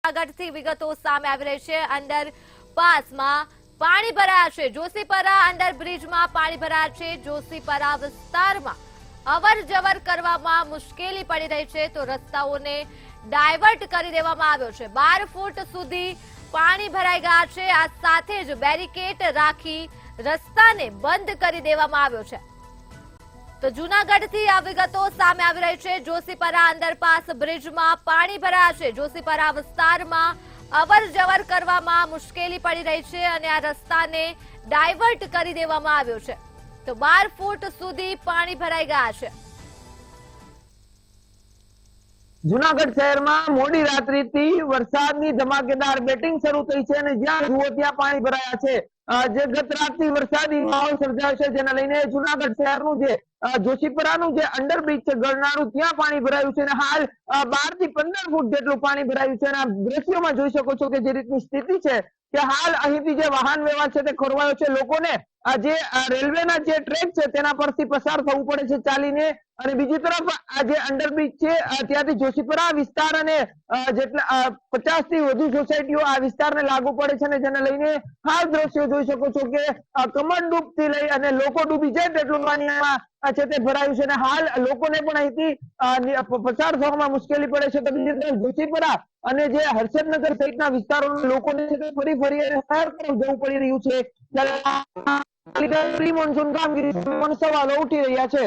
આગળથી વિગતો સામે આવી રહી છે। અંડરપાસમાં પાણી ભરાયા છે। જોશીપરા અંડરબ્રિજમાં પાણી ભરાયા છે। જોશીપરા વિસ્તારમાં અવરજવર કરવામાં મુશ્કેલી પડી રહી છે તો રસ્તાઓને ડાયવર્ટ કરી દેવામાં આવ્યો છે। 12 ફૂટ સુધી પાણી ભરાઈ ગયા છે। આ સાથે જ બેરિકેડ રાખી રસ્તાને બંધ કરી દેવામાં આવ્યો છે। તો જૂનાગઢથી આ વિગતો સામે આવી રહી છે। જોશીપરા અંડરપાસ બ્રિજમાં પાણી ભરાયા છે। જોશીપરા વિસ્તારમાં અવરજવર કરવામાં મુશ્કેલી પડી રહી છે અને આ રસ્તાને ડાયવર્ટ કરી દેવામાં આવ્યો છે તો 12 ફૂટ સુધી પાણી ભરાઈ ગયા છે। જૂનાગઢ શહેરમાં મોડી રાત્રિથી વરસાદની ધમાકેદાર બેટિંગ શરૂ થઈ છે અને જ્યાં જુઓ ત્યાં પાણી ભરાયા છે। જે ગત રાતથી વરસાદી માહોલ સર્જાયો છે જેને લઈને જૂનાગઢ શહેરનું જે જોશીપરાનું જે અંડરબ્રિજ છે ગરનાળું ત્યાં પાણી ભરાયું છે અને હાલ 12 થી 15 ફૂટ જેટલું પાણી ભરાયું છે અને આ દ્રશ્યોમાં જોઈ શકો છો કે જે રીતની સ્થિતિ છે કે હાલ અહીંથી જે વાહન વ્યવહાર છે તે ખોરવાયો છે। લોકોને જે રેલવેના જે ટ્રેક છે તેના પરથી પસાર થવું પડે છે ચાલીને અને બીજી તરફ આ જે અંડરબ્રિજ છે ત્યાંથી જોશીપરા વિસ્તાર અને જેટલા 50 થી વધુ સોસાયટીઓ આ વિસ્તારને લાગુ પડે છે અને જેને લઈને હાલ દ્રશ્યો જોઈ શકો છો કે કમર ડૂબથી લઈ અને લોકો ડૂબી જાય તેટલું પાણીમાં છે તે ભરાયું છે અને હાલ લોકોને પણ અહીંથી પસાર થવામાં મુશ્કેલી પડે છે। તો બીજી તરફ જોશીપરા અને જે હર્ષદનગર સહિતના વિસ્તારોના લોકોને છે તે ફરી શહેર તરફ જવું પડી રહ્યું છે। પ્રી મોન્સૂન કામગીરી પણ સવાલો ઉઠી રહ્યા છે।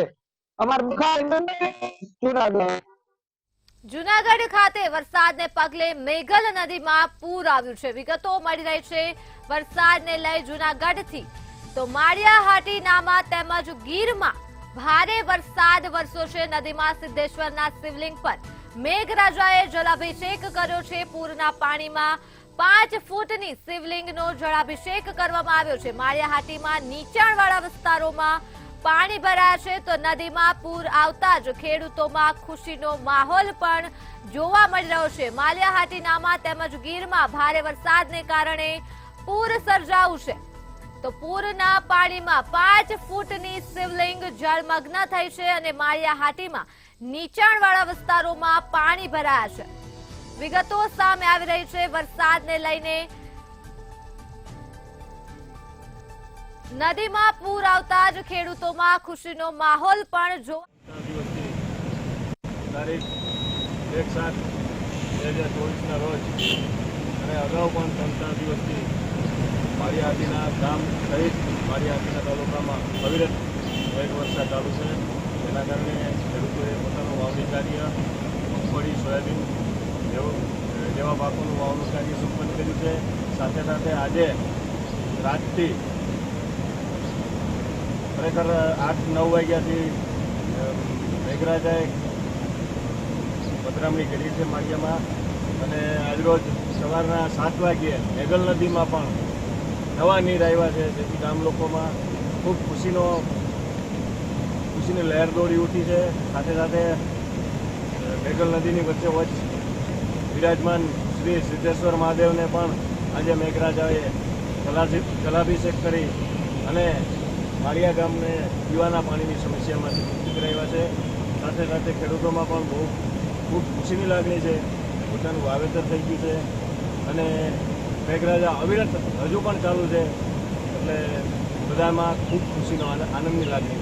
જૂનાગઢ ખાતે વરસાદને પગલે મેઘલ નદીમાં પૂર આવ્યું છે। વિગતો મળી રહી છે વરસાદને લઈ જૂનાગઢથી તો માળિયાહાટી નામા તેમજ ગીરમાં ભારે વરસાદ વરસ્યો છે। નદીમાં સિદ્ધેશ્વરના શિવલિંગ પર મેઘરાજાએ જલાભિષેક કર્યો છે। પૂરના પાણીમાં 5 ફૂટની શિવલિંગનો જળાભિષેક કરવામાં આવ્યો છે। માળિયાહાટીમાં નીચાણવાળા વિસ્તારોમાં પાણી ભરાયા છે તો નદીમાં પૂર આવતા જ ખેડૂતોમાં ખુશીનો માહોલ પણ જોવા મળી રહ્યો છે। માળિયાહાટી નામા તેમજ ગીરમાં ભારે વરસાદને કારણે પૂર સર્જાયું છે તો પૂરના પાણીમાં 5 ફૂટની શિવલિંગ જળમગ્ન થઈ છે અને માળિયાહાટીમાં નીચાણવાળા વિસ્તારોમાં પાણી ભરાયા છે। વિગતો સામે આવી રહી છે વરસાદને લઈને। નદીમાં પૂર આવતા જ ખેડૂતોમાં ખુશીનો માહોલ પણ તારીખ 1/7/2024 રોજ અને અગાઉ પણ 3 દિવસથી માળિયાહાટીના ગામ સહિત માળિયાહાટીના તાલુકામાં અવિરત વરસાદ ચાલુ છે। જેના કારણે ખેડૂતોએ પોતાનું વાવણી કાર્ય મગફળી સોયાબીન જેવા પાકોનું વાવણી કાર્ય સંપન્ન કર્યું છે। સાથે સાથે આજે રાતથી ખરેખર 8-9 વાગ્યાથી મેઘરાજાએ પધરામણી કરી છે માળિયામાં અને આજરોજ સવારના 7 વાગ્યે મેઘલ નદીમાં પણ નવા નીર આવ્યા છે જેથી ગામ લોકોમાં ખૂબ ખુશીની લહેર દોડી ઉઠી છે। સાથે સાથે મેઘલ નદીની વચ્ચોવચ્ચ વિરાજમાન શ્રી સિદ્ધેશ્વર મહાદેવને પણ આજે મેઘરાજાએ જલાભિષેક કરી અને માળિયા ગામને પીવાના પાણીની સમસ્યામાંથી મુક્તિ કરાવ્યા છે। સાથે સાથે ખેડૂતોમાં પણ ખૂબ ખુશીની લાગણી છે। પોતાનું વાવેતર થઈ ગયું છે અને મેઘરાજા અવિરત હજુ પણ ચાલુ છે એટલે બધામાં ખૂબ ખુશીનો આનંદની લાગણી છે।